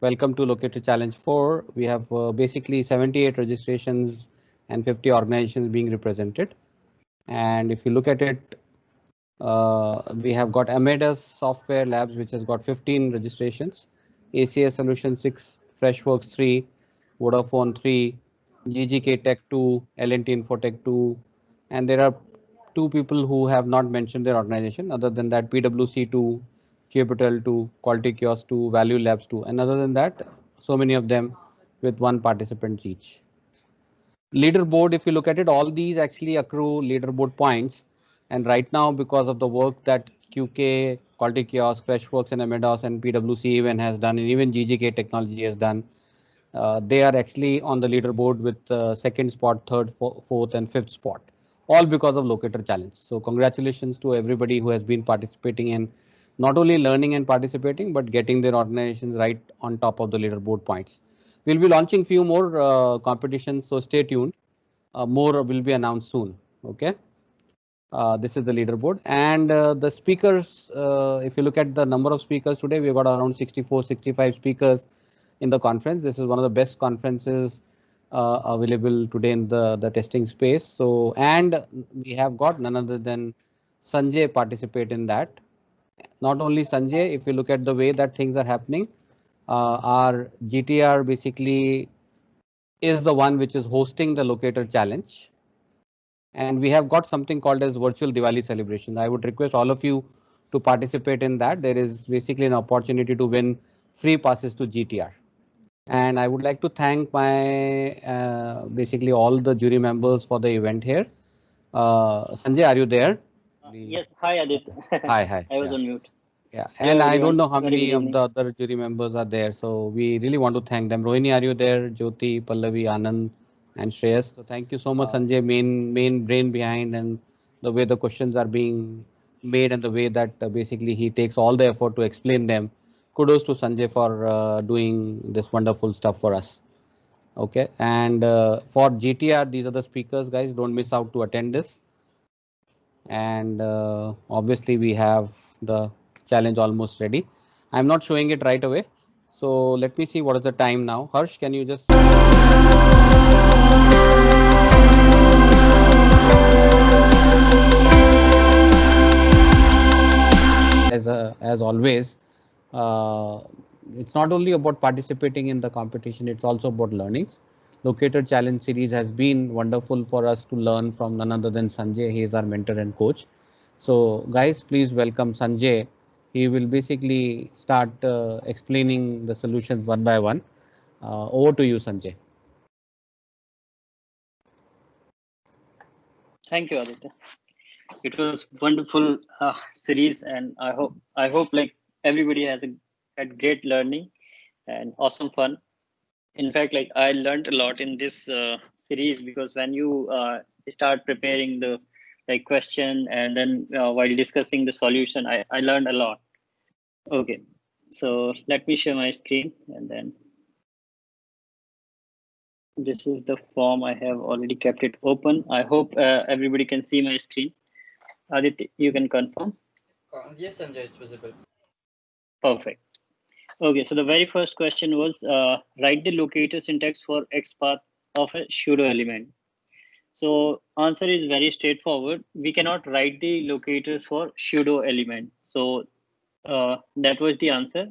Welcome to Locator Challenge 4. We have basically 78 registrations and 50 organizations being represented. And if you look at it, we have got Amadeus Software Labs, which has got 15 registrations, ACS Solution 6, Freshworks 3, Vodafone 3, GGK Tech 2, L&T Infotech 2, and there are 2 people who have not mentioned their organization. Other than that, PwC 2, Capital 2, Quality Kiosk 2, Value Labs 2, and other than that, so many of them with 1 participant each. Leaderboard, if you look at it, all these actually accrue leaderboard points. And right now, because of the work that QK, Quality Kiosk, Freshworks, and Amadeus and PwC even has done, and even GGK Technology has done, they are actually on the leaderboard with second spot, third, fourth, and fifth spot, all because of Locator Challenge. So congratulations to everybody who has been participating in not only learning and participating, but getting their organizations right on top of the leaderboard points. We'll be launching few more competitions, so stay tuned. More will be announced soon. Okay. This is the leaderboard and the speakers. If you look at the number of speakers today, we've got around 64, 65 speakers in the conference. This is one of the best conferences available today in the testing space. So, and we have got none other than Sanjay participate in that. Not only Sanjay, if you look at the way that things are happening, our GTR basically is the one which is hosting the Locator Challenge. And we have got something called as virtual Diwali celebration. I would request all of you to participate in that. There is basically an opportunity to win free passes to GTR. And I would like to thank my basically all the jury members for the event here. Sanjay, are you there? Yes, hi Aditya. Hi, hi. I was on mute. Yeah, Hello, and I don't everyone. know how Very many good of evening. the other jury members are there, so we really want to thank them. Rohini, are you there? Jyoti, Pallavi, Anand, and Shreyas. So thank you so much, Sanjay, main brain behind and the way the questions are being made and the way that basically he takes all the effort to explain them. Kudos to Sanjay for doing this wonderful stuff for us. Okay, and for GTR, these are the speakers, guys. Don't miss out to attend this. And obviously we have the challenge almost ready. I'm not showing it right away, so let me see what is the time now. Harsh, can you just as always, uh, it's not only about participating in the competition, it's also about learnings. Locator Challenge series has been wonderful for us to learn from none other than Sanjay. He is our mentor and coach. So guys, please welcome Sanjay. He will basically start explaining the solutions one by one. Over to you, Sanjay. Thank you, Aditya. It was wonderful series, and I hope like everybody had great learning and awesome fun. In fact, like I learned a lot in this series because when you start preparing the like question and then while discussing the solution, I learned a lot. Okay, so let me share my screen and then this is the form. I have already kept it open. I hope everybody can see my screen. Aditya, you can confirm. Yes, Sanjay, it's visible. Perfect. Okay, so the very first question was write the locator syntax for X path of a pseudo element. So answer is very straightforward. We cannot write the locators for pseudo element. So that was the answer.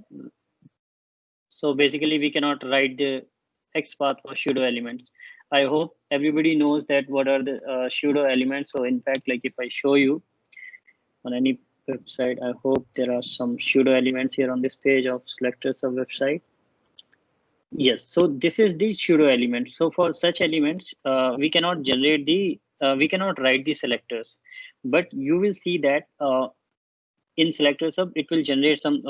So basically we cannot write the X path for pseudo elements. I hope everybody knows that what are the pseudo elements. So in fact, like if I show you on any website, I hope there are some pseudo elements here on this page of Selectorshub website. Yes, so this is the pseudo element. So for such elements, we cannot generate the, we cannot write the selectors, but you will see that in Selectorshub, it will generate some,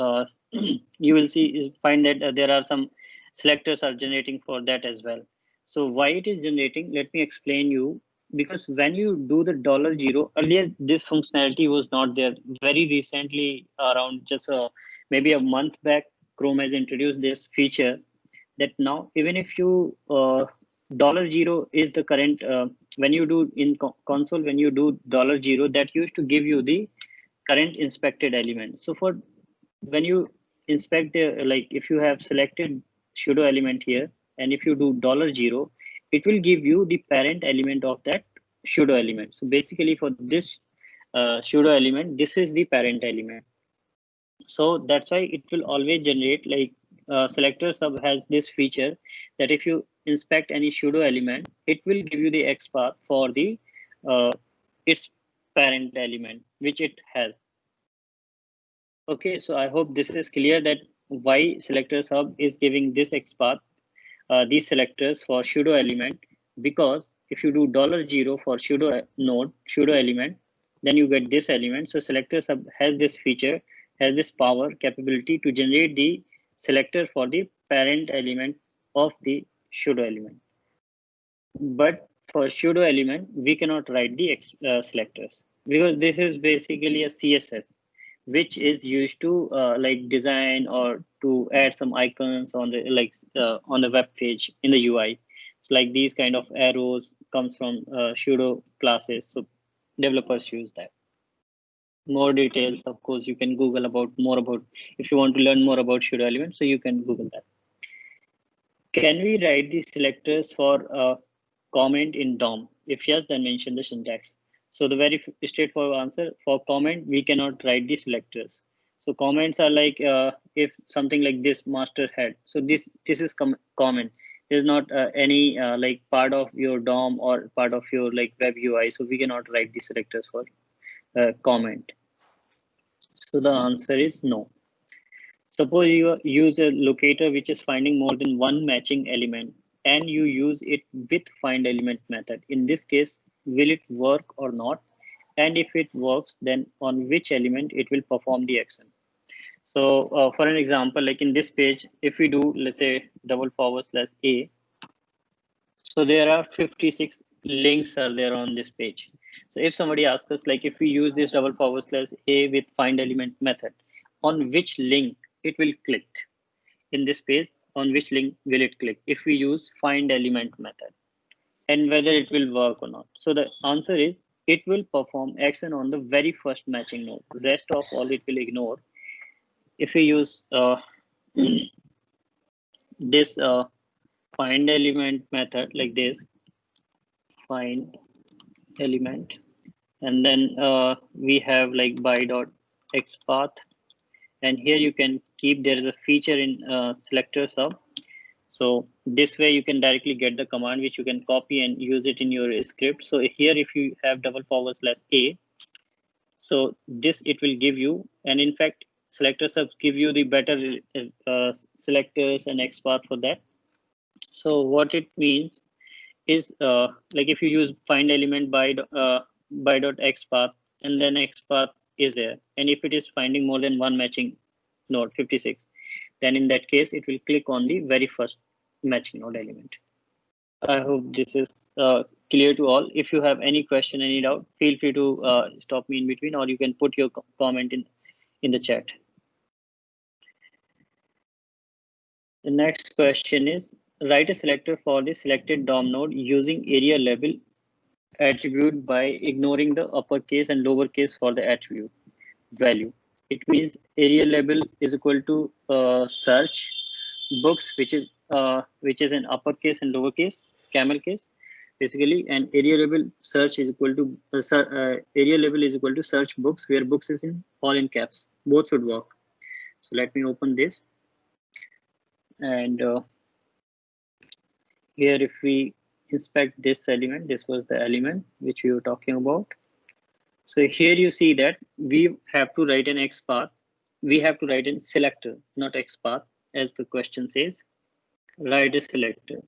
you will see, find that there are some selectors are generating for that as well. So why it is generating, let me explain you, because when you do the $0, earlier this functionality was not there. Very recently, around just maybe a month back, Chrome has introduced this feature that now even if you $0 is the current when you do in console, when you do $0, that used to give you the current inspected element. So for when you inspect the, like if you have selected pseudo element here, and if you do $0, it will give you the parent element of that pseudo element. So basically for this pseudo element, this is the parent element. So that's why it will always generate like selector sub has this feature that if you inspect any pseudo element, it will give you the XPath for the its parent element which it has. Okay, so I hope this is clear that why selector sub is giving this XPath, these selectors for pseudo element, because if you do $0 for pseudo node, pseudo element, then you get this element. So selector sub has this feature, has this power capability to generate the selector for the parent element of the pseudo element. But for pseudo element, we cannot write the selectors because this is basically a CSS, which is used to like design or to add some icons on the on the web page in the UI. So like these kind of arrows comes from pseudo classes. So developers use that. More details, of course, you can Google about more about if you want to learn more about pseudo elements. So you can Google that. Can we write the selectors for comment in DOM? If yes, then mention the syntax. So the very straightforward answer for comment, we cannot write the selectors. So comments are like if something like this master head. So this is comment. There's not any like part of your DOM or part of your like web UI. So we cannot write the selectors for comment. So the answer is no. Suppose you use a locator which is finding more than one matching element and you use it with find element method. In this case, will it work or not? And if it works, then on which element it will perform the action. So for an example, like in this page, if we do, let's say /A, so there are 56 links are there on this page. So if somebody asks us, like if we use this /A with find element method, on which link it will click in this page, on which link will it click if we use find element method, and whether it will work or not. So the answer is it will perform action on the very first matching node. Rest of all it will ignore. If we use this find element method like this, find element, and then we have like by.xpath, and here you can keep, there is a feature in selector sub. So this way you can directly get the command which you can copy and use it in your script. So here if you have /A, so this it will give you, and in fact selector subs give you the better selectors and XPath for that. So what it means is like if you use find element by.xpath, and then XPath is there, and if it is finding more than one matching node 56, then in that case it will click on the very first matching node element. I hope this is clear to all. If you have any question, any doubt, feel free to stop me in between, or you can put your comment in the chat. The next question is, write a selector for the selected DOM node using area label attribute by ignoring the uppercase and lowercase for the attribute value. It means area label is equal to search books, which is in uppercase and lowercase, camel case, basically, and area label search is equal to area label is equal to search books, where books is in all in caps. Both should work. So let me open this, and here if we inspect this element, this was the element which we were talking about. So here you see that we have to write an XPath. We have to write in selector, not XPath, as the question says. Write a selector.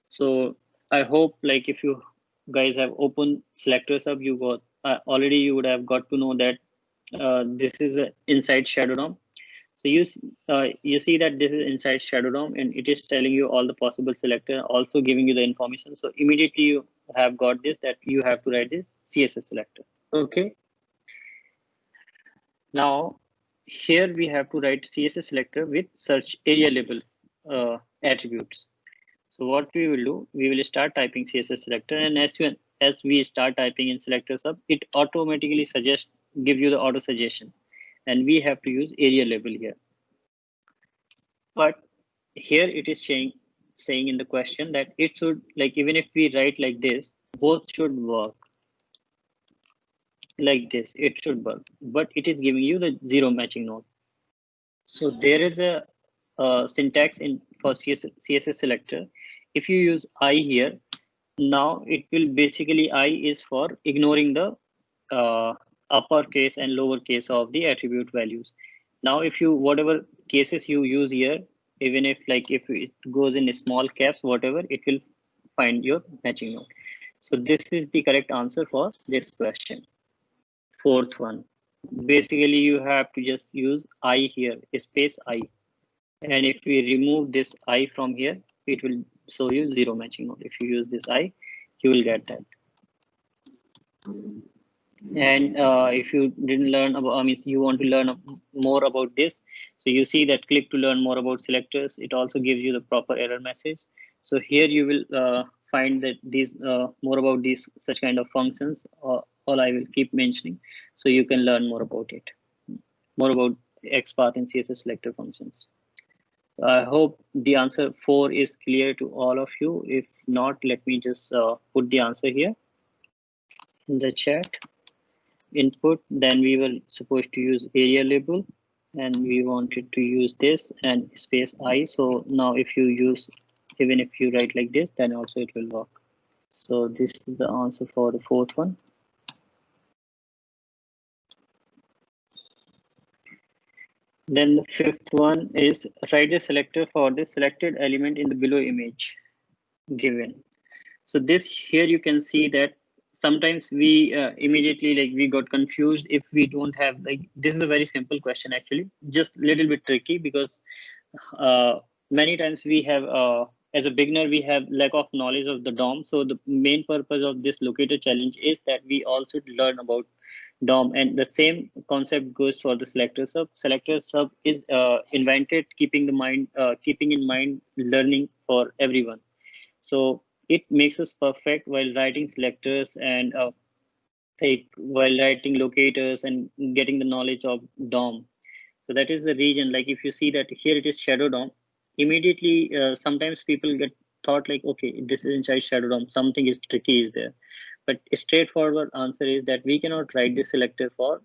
So I hope, like if you guys have opened selector sub, you got already you would have got to know that this is a inside Shadow DOM. So you see that this is inside Shadow DOM, and it is telling you all the possible selector, also giving you the information. So immediately you have got this, that you have to write this CSS selector. Okay. Now here we have to write CSS selector with search area label attributes. So what we will do, we will start typing CSS selector, and as we start typing in selector sub, it automatically give you the auto suggestion, and we have to use area label here. But here it is saying in the question that it should, like, even if we write like this, both should work like this, it should work, but it is giving you the zero matching node. So there is a syntax in for CSS selector. If you use I here, now it will basically, I is for ignoring the uppercase and lowercase of the attribute values. Now if you, whatever cases you use here, even if like if it goes in small caps, whatever, it will find your matching node. So this is the correct answer for this question. Fourth one, basically you have to just use I here, space I, and if we remove this I from here, it will show you zero matching node. If you use this I, you will get that. And if you didn't learn about, I mean, you want to learn more about this, so you see that click to learn more about selectors. It also gives you the proper error message. So here you will find that these more about these such kind of functions, all I will keep mentioning, so you can learn more about it, more about XPath and CSS selector functions. I hope the answer 4 is clear to all of you. If not, let me just put the answer here in the chat. Input, then we were supposed to use area label, and we wanted to use this and space I. So now if you use, even if you write like this, then also it will work. So this is the answer for the fourth one. Then the fifth one is write a selector for the selected element in the below image given. So this here you can see that sometimes we immediately, like, we got confused if we don't have, like, this is a very simple question actually, just a little bit tricky, because many times we have as a beginner we have lack of knowledge of the DOM. So the main purpose of this locator challenge is that we also learn about DOM, and the same concept goes for the selector sub. Selector sub is invented keeping in mind learning for everyone. So it makes us perfect while writing selectors and like while writing locators and getting the knowledge of DOM. So that is the reason, like if you see that here it is shadow DOM, immediately sometimes people get thought like, okay, this is inside shadow DOM, something is tricky is there. But a straightforward answer is that we cannot write the selector for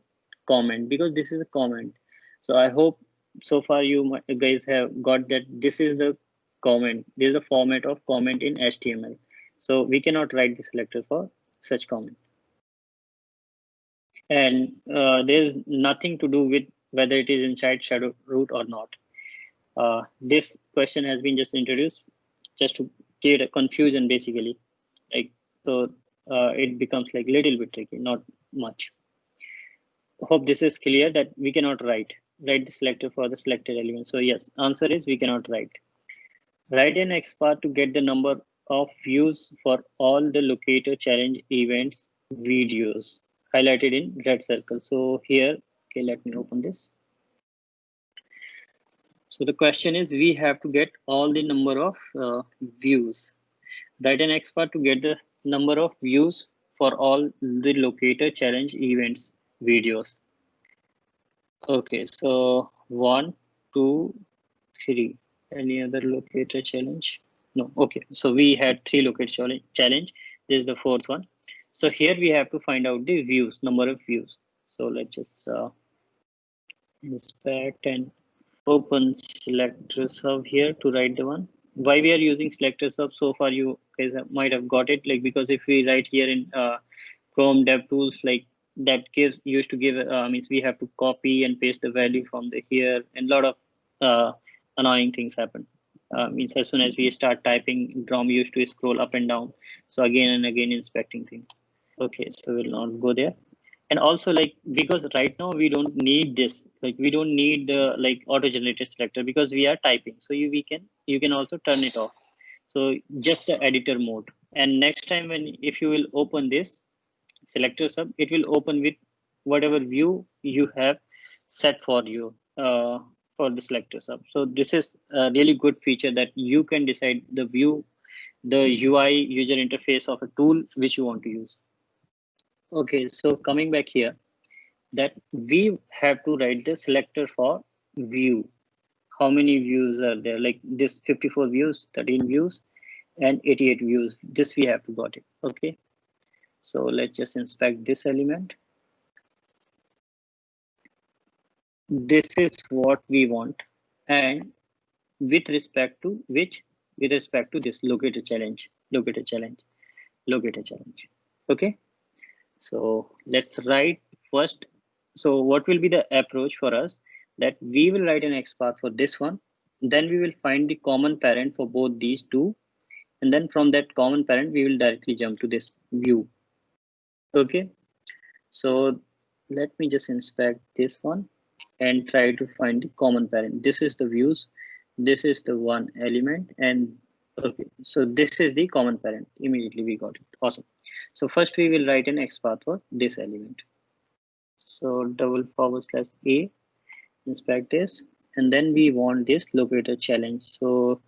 comment because this is a comment. So I hope so far you guys have got that this is the comment. This is the format of comment in HTML. So we cannot write the selector for such comment. And there's nothing to do with whether it is inside shadow root or not. This question has been just introduced just to create a confusion basically. Like, so it becomes like little bit tricky, not much. Hope this is clear that we cannot write the selector for the selected element. So yes, answer is we cannot write. Write an XPath to get the number of views for all the locator challenge events videos highlighted in red circle. So here, okay, let me open this. So the question is, we have to get all the number of views. Write an XPath to get the number of views for all the locator challenge events videos. Okay, so 1, 2, 3. Any other locator challenge? No. Okay, so we had 3 locator challenge. This is the fourth one. So here we have to find out the views, number of views. So let's just inspect and open selector sub here to write the one. Why we are using selector sub so far, you guys might have got it, like because if we write here in Chrome DevTools, like that used to give means we have to copy and paste the value from the here, and a lot of annoying things happen. Means as soon as we start typing, DOM used to scroll up and down, so again and again inspecting things. Okay, so we'll not go there. And also, like, because right now we don't need this, like we don't need the like auto generated selector because we are typing, so you can also turn it off. So just the editor mode, and next time when if you will open this selector sub, it will open with whatever view you have set for you for the selector sub. So this is a really good feature that you can decide the view, the UI user interface of a tool which you want to use. Okay, so coming back here, that we have to write the selector for view. how many views are there, like this 54 views, 13 views, and 88 views. This we have to got it. Okay, so let's just inspect this element. This is what we want, and with respect to which, with respect to this locator challenge. Okay, so let's write first. So what will be the approach for us? That we will write an XPath for this one, then we will find the common parent for both these two, and then from that common parent we will directly jump to this view. Okay, so let me just inspect this one and try to find the common parent. This is the views, this is the one element, and okay, so this is the common parent. Immediately we got it. Awesome. So first we will write an XPath for this element. So /a, inspect this, and then we want this locator challenge. So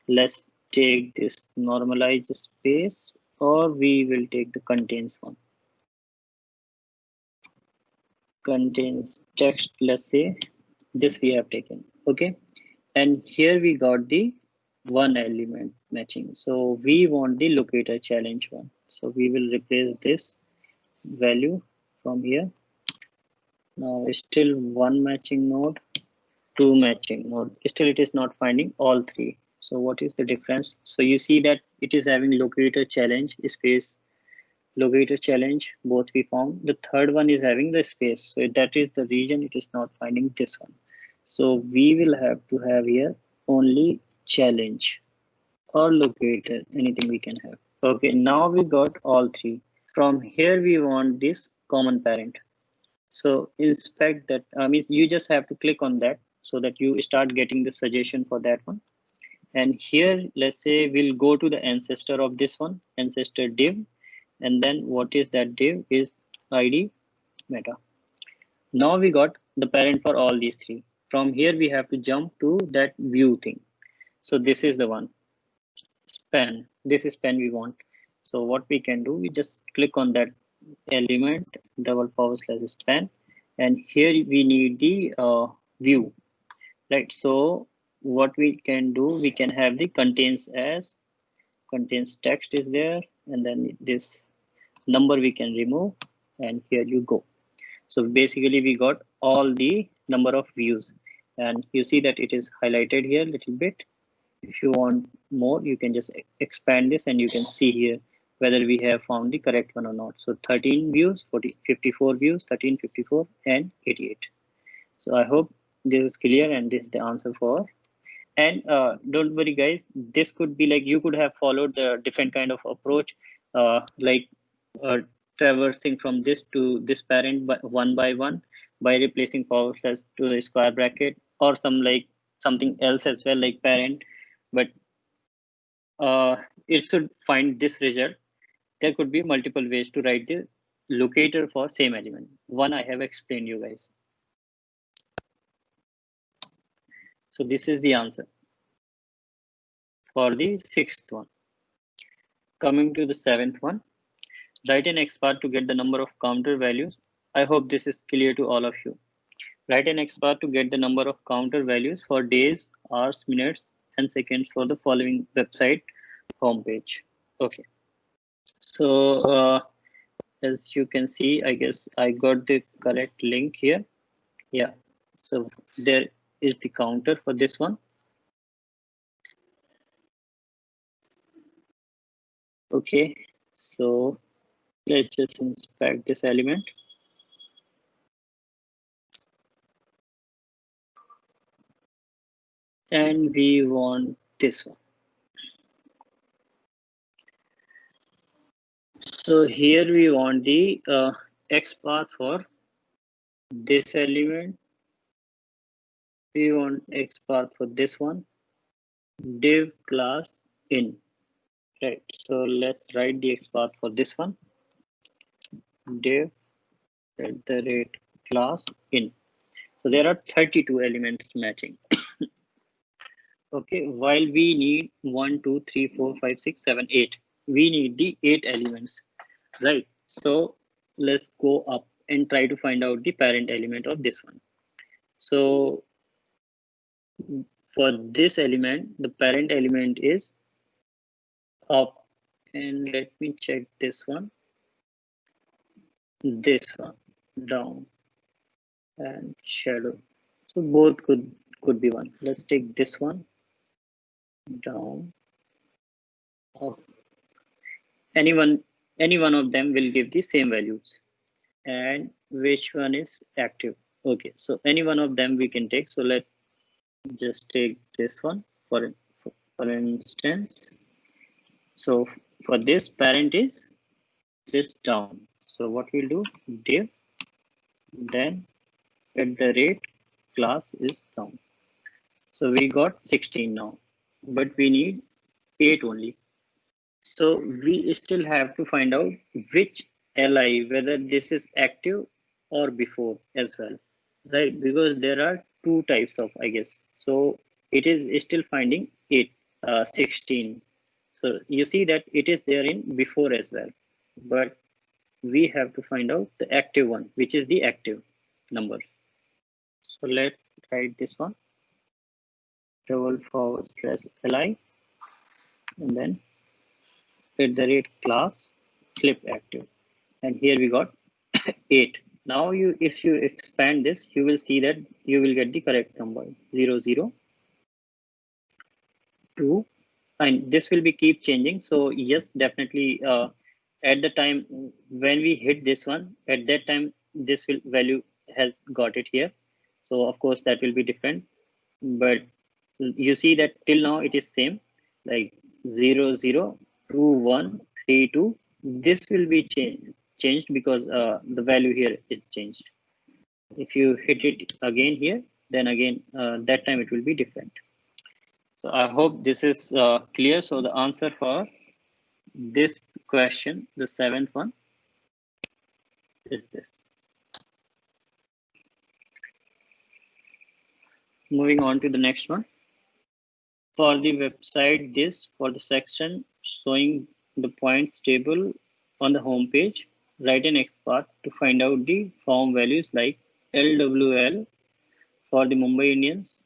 let's take this normalize space, or we will take the contains one. Contains text, let's say this we have taken. Okay, and here we got the one element matching, so we want the locator challenge one. So we will replace this value from here. Now still one matching node, two matching node, still it is not finding all three. So what is the difference? So you see that it is having locator challenge space, locator challenge, both we found. The third one is having the space, so that is the reason it is not finding this one. So we will have to have here only challenge or locator, anything we can have. Okay, now we got all three. From here we want this common parent. So inspect that, means you just have to click on that so that you start getting the suggestion for that one. And here, let's say we'll go to the ancestor of this one, ancestor div, and then what is that div is id meta. Now we got the parent for all these three. From here we have to jump to that view thing. So this is the one, span. This is span we want. So what we can do, we just click on that element /span, and here we need the view, right? So what we can do, we can have the contains as, contains text is there, and then this number we can remove, and here you go. So basically we got all the number of views, and you see that it is highlighted here a little bit. If you want more, you can just expand this and you can see here whether we have found the correct one or not. So 13 views, 54 views, 13, 54, and 88. So I hope this is clear, and this is the answer for. And don't worry guys, this could be like, you could have followed the different kind of approach, like traversing from this to this parent one by one by replacing forward slash to the square bracket, or some like something else as well, like parent, but it should find this result. There could be multiple ways to write the locator for same element. One I have explained you guys. So this is the answer for the sixth one. Coming to the seventh one, write an XPath to get the number of counter values. I hope this is clear to all of you. Write an XPath to get the number of counter values for days, hours, minutes, and seconds for the following website homepage. Okay. So as you can see, I guess I got the correct link here. Yeah. So there is the counter for this one. Okay. So let's just inspect this element. And we want this one. So here we want the XPath for this element. We want XPath for this one, div class in. Right. So let's write the XPath for this one, div @class in. So there are 32 elements matching. Okay, while we need 1, 2, 3, 4, 5, 6, 7, 8. We need the 8 elements, right? So let's go up and try to find out the parent element of this one. So for this element, the parent element is up, and let me check this one down, and shadow. So both could be one. Let's take this one down, up. Any one of them will give the same values. And which one is active? Okay, so any one of them we can take. So let's just take this one for instance. So for this, parent is this down. So what we'll do, div, then at the rate class is down. So we got 16 now, but we need 8 only. So we still have to find out which li, whether this is active or before as well, right? Because there are two types of, I guess. So it is still finding 16. So you see that it is there in before as well, but we have to find out the active one, which is the active number. So let's write this one, $/li, and then at the rate class flip active, and here we got 8. Now if you expand this, you will see that you will get the correct number 0 0 2, and this will be keep changing. So yes, definitely at the time when we hit this one, at that time this value has got it here. So of course that will be different, but you see that till now it is same, like 0 0 2 1 3 2. This will be changed because the value here is changed. If you hit it again here, then again that time it will be different. So I hope this is clear. So the answer for this question, the 7th one, is this. Moving on to the next one. For the website, this for the section showing the points table on the home page, write an XPath to find out the form values like LWL for the Mumbai Indians,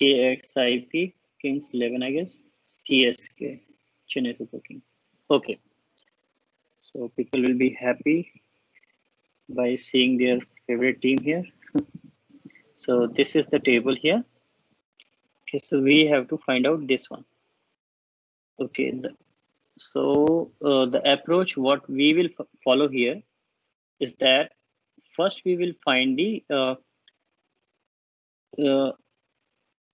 KXIP, Kings 11, I guess, CSK, Chennai Super King. Okay, so people will be happy by seeing their favorite team here. So this is the table here. Okay, so we have to find out this one. Okay, so the approach what we will follow here is that first we will find the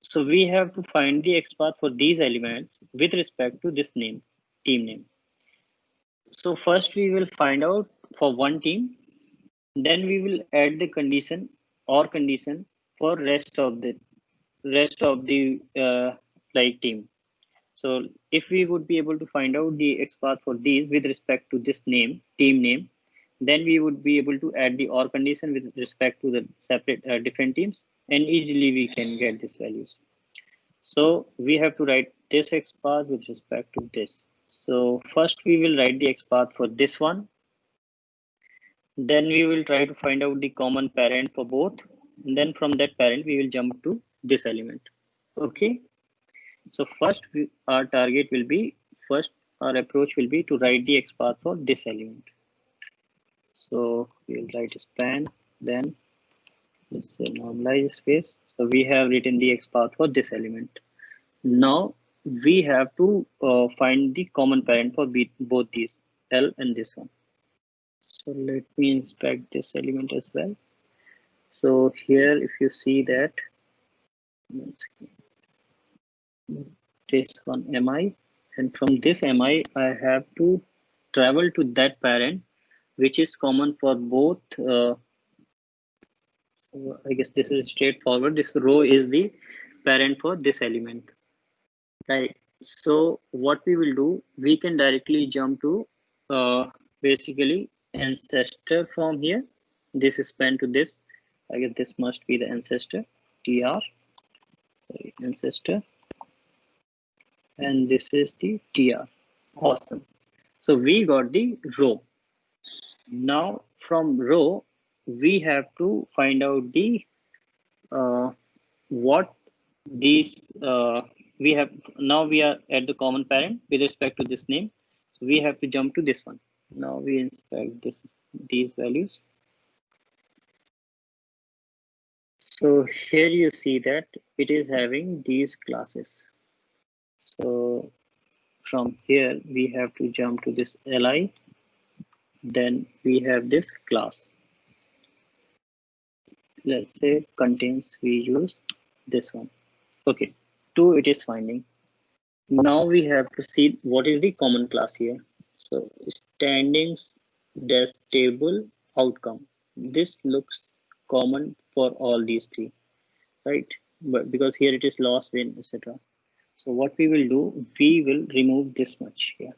so we have to find the XPath for these elements with respect to this name, team name. So first we will find out for one team, then we will add the condition or condition for rest of the like team. So if we would be able to find out the XPath for these with respect to this name, team name, then we would be able to add the or condition with respect to the separate different teams, and easily we can get these values. So we have to write this XPath with respect to this. So first we will write the XPath for this one. Then we will try to find out the common parent for both. And then from that parent, we will jump to this element. Okay. So first our target will be, our approach will be to write the XPath for this element. So we will write a span, then let's say normalize space. So we have written the XPath for this element. Now we have to find the common parent for both these, L and this one. So let me inspect this element as well. So here, if you see that, this one mi, and from this mi, I have to travel to that parent, which is common for both. I guess this is straightforward. This row is the parent for this element, right? So what we will do, we can directly jump to basically ancestor from here. This is span to this. I guess this must be the ancestor, tr, ancestor, and this is the tr. Awesome. So we got the row. Now from row, we have to find out the what these we have now, we are at the common parent with respect to this name, so we have to jump to this one. Now we inspect these values. So here you see that it is having these classes. So from here we have to jump to this li, then we have this class. Let's say contains, we use this one. Okay, 2 it is finding. Now we have to see what is the common class here. So standings dash table outcome. This looks common for all these 3, right? But because here it is loss, win, etc. So what we will do, we will remove this much here.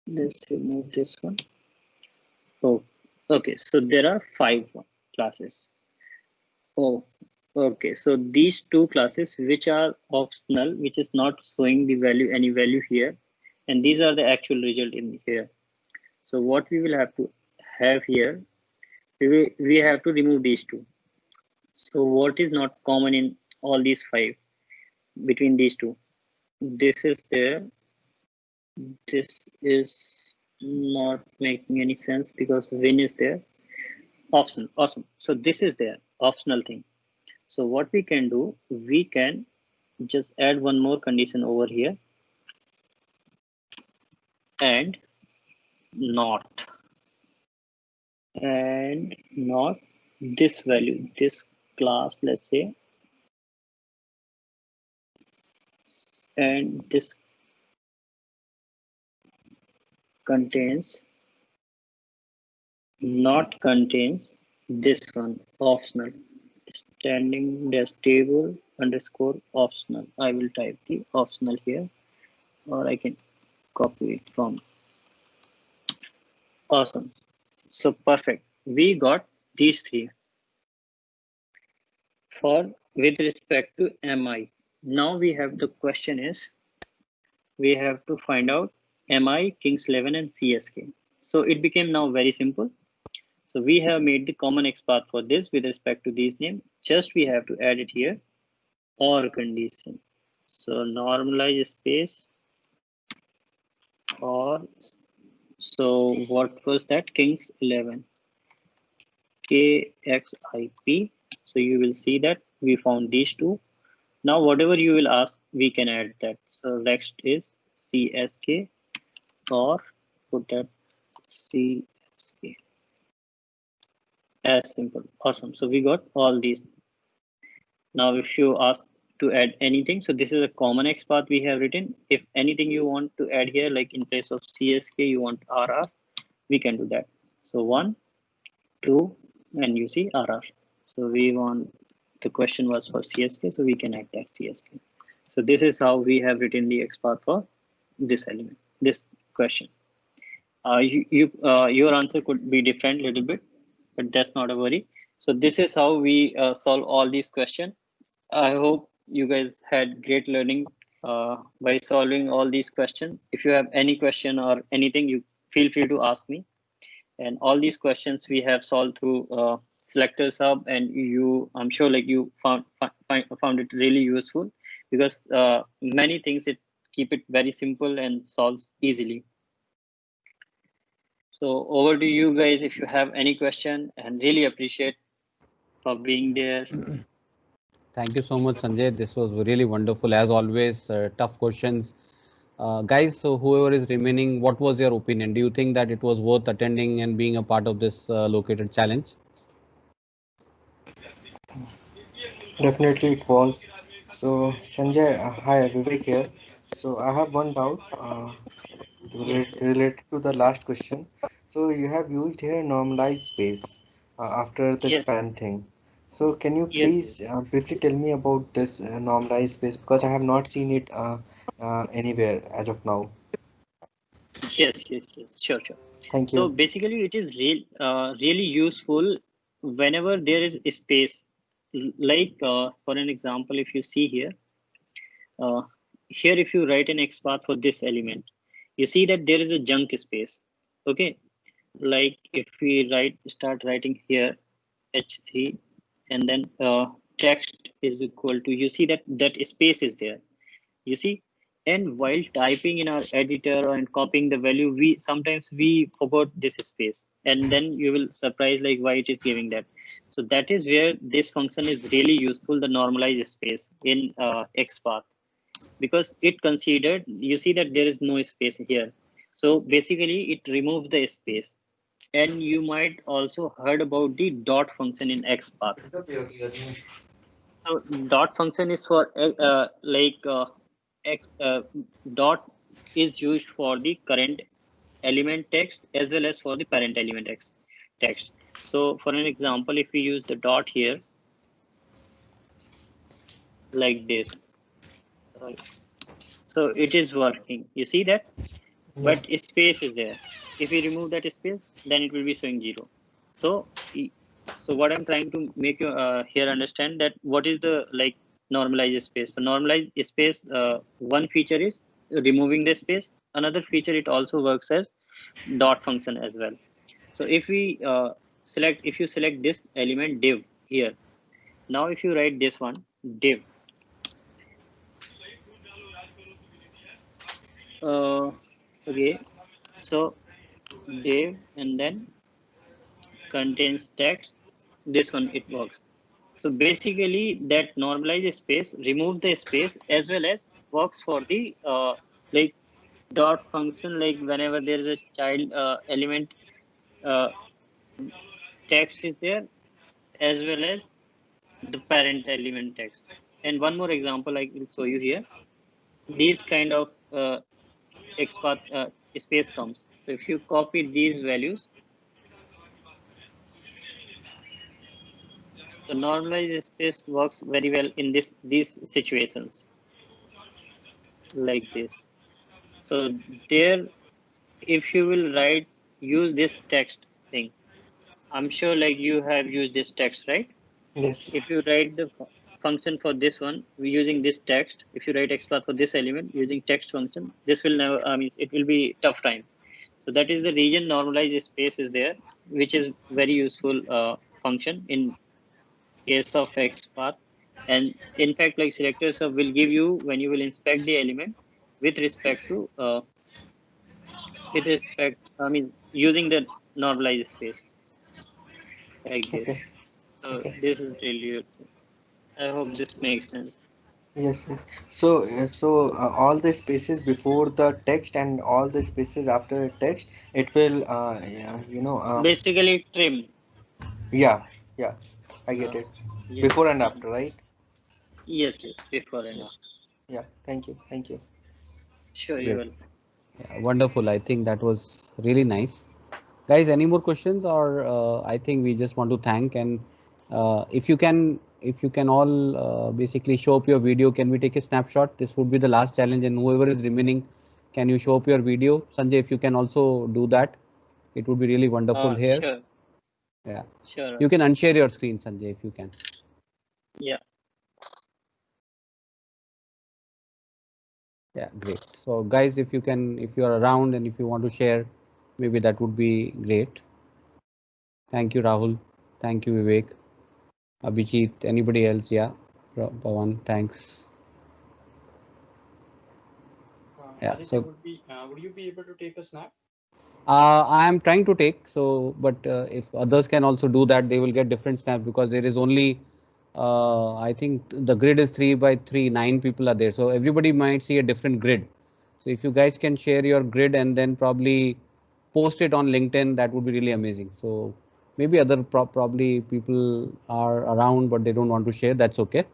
Let's remove this one. Oh, okay. So there are 5 classes. Oh, okay. So these 2 classes which are optional, which is not showing the value, any value here, and these are the actual result in here. So what we will have to have here, we have to remove these 2. So what is not common in all these 5 between these 2? This is there. This is not making any sense because win is there. Optional, awesome. So this is there, optional thing. So what we can do, we can just add one more condition over here, and not this value, this class, let's say, and this contains, not contains this one, optional, standing dash table underscore optional. I will type the optional here, or I can copy it from. Awesome. So perfect. We got these 3 for with respect to MI. Now we have, the question is, we have to find out MI, Kings 11 and CSK. So it became now very simple. So we have made the common XPath for this with respect to these names. Just we have to add it here, or condition. So normalize space, or, so what was that? Kings 11 KXIP. So you will see that we found these 2. Now whatever you will ask, we can add that. So next is CSK, or put that CSK. As simple. Awesome. So we got all these. Now if you ask to add anything, so this is a common XPath we have written. If anything you want to add here, like in place of CSK you want RR, we can do that. So 1, 2, and you see RR. So we want, the question was for CSK, so we can add that CSK. So this is how we have written the XPath for this element, this question. Your answer could be different a little bit, but that's not a worry. So this is how we solve all these questions. I hope you guys had great learning by solving all these questions. If you have any question or anything, you feel free to ask me. And all these questions we have solved through Selectorshub, and I'm sure like you found it really useful, because many things it keep it very simple and solves easily. So over to you guys if you have any question, and really appreciate for being there. Thank you so much, Sanjay. This was really wonderful as always. Tough questions. Guys, so whoever is remaining, what was your opinion? Do you think that it was worth attending and being a part of this Locator challenge? Definitely it was. So Sanjay, hi Vivek here. So I have one doubt related to the last question. So you have used here normalized space after the Yes, span thing. So can you yes, please briefly tell me about this normalized space, because I have not seen it anywhere as of now. yes, sure. Thank So you. basically it is really useful whenever there is a space. Like for an example, if you see here, uh, here if you write an XPath for this element, you see that there is a junk space. Okay, like if we start writing here h3 and then text is equal to, you see that space is there, you see, and while typing in our editor and copying the value, we sometimes we forgot this space, and then you will surprise like why it is giving that. So that is where this function is really useful, the normalize space in XPath, because it considered, you see that there is no space here, so basically it removes the space. And you might also heard about the dot function in XPath. So dot function is for x dot is used for the current element text as well as for the parent element text. So for an example, if we use the dot here like this, sorry. So it is working. You see that, Yeah. but space is there. If we remove that space, then it will be showing 0. So so what I'm trying to make you here understand that what is the like normalized space. So normalized space, one feature is removing the space. Another feature, it also works as dot function as well. So if we if you select this element div here, now if you write this one div, okay, so div and then contains text, this one it works. So basically that normalized space remove the space as well as works for the like dot function, like whenever there is a child element uh, text is there, as well as the parent element text. And one more example I will show you here. These kind of XPath space comes. So if you copy these values, the normalized space works very well in these situations like this. So there, if you will write, use this text thing, I'm sure like you have used this text, right? Yes. If you write the function for this one using this text, if you write XPath for this element using text function, this will never, I mean, it will be tough time. So that is the region normalized space is there, which is very useful function in case of XPath. And in fact, like Selectorshub will give you when you will inspect the element with respect to I mean, using the normalized space like this. Okay. So Okay. this is really good. I hope this makes sense. Yes, yes. So all the spaces before the text and all the spaces after text, it will, yeah, Basically, trim. yeah, yeah, I get Uh, it. yes. Before and after, right? Yes, yes, before and Yeah, after. yeah. Thank you, thank you. Sure, you Great. will. Yeah, wonderful. I think that was really nice. Guys, any more questions, or I think we just want to thank, and if you can all basically show up your video, can we take a snapshot? This would be the last challenge, and whoever is remaining, can you show up your video? Sanjay, if you can also do that, it would be really wonderful here. Sure, Yeah, sure. you can unshare your screen, Sanjay, if you can. Yeah. Yeah, great. So guys, if you can, if you are around and if you want to share, maybe that would be great. Thank you, Rahul. Thank you, Vivek. Abhijit, anybody else? Yeah, Pawan, thanks. Yeah, Aditya, so would you be able to take a snap? I am trying to take, so but if others can also do that, they will get different snaps because there is only, I think the grid is 3 by 3, 9 people are there. So everybody might see a different grid. So if you guys can share your grid and then probably post it on LinkedIn, that would be really amazing. So maybe other probably people are around, but they don't want to share. That's okay.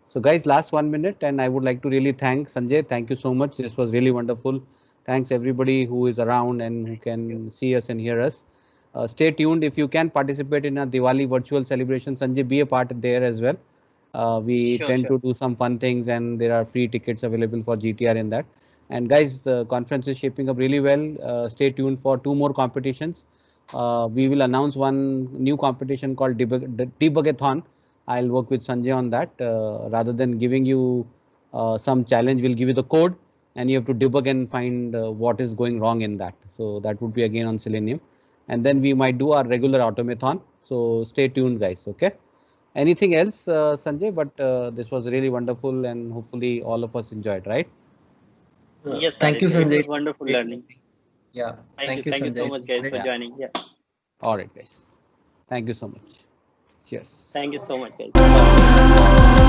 So guys, last 1 minute, and I would like to really thank Sanjay. Thank you so much. This was really wonderful. Thanks everybody who is around and who Thank you. can see us and hear us. Stay tuned. If you can participate in a Diwali virtual celebration, Sanjay, be a part there as well. We Sure, tend sure. to do some fun things, and there are free tickets available for GTR in that. And guys, the conference is shaping up really well. Stay tuned for 2 more competitions. We will announce one new competition called Debugathon. I'll work with Sanjay on that. Rather than giving you some challenge, we'll give you the code and you have to debug and find what is going wrong in that. So that would be again on Selenium. and then we might do our regular automathon. So stay tuned, guys. Okay. Anything else, Sanjay? But this was really wonderful, and hopefully all of us enjoyed, right? Yes, Thank you, Aditya. It was Sanjay. wonderful Great. learning. Yeah, Thank you. thank you, Thank you so Sanjay. It much, was guys, great. for Yeah. joining. Yeah. All right, guys. Thank you so much. Cheers. Thank you so much, guys. Bye.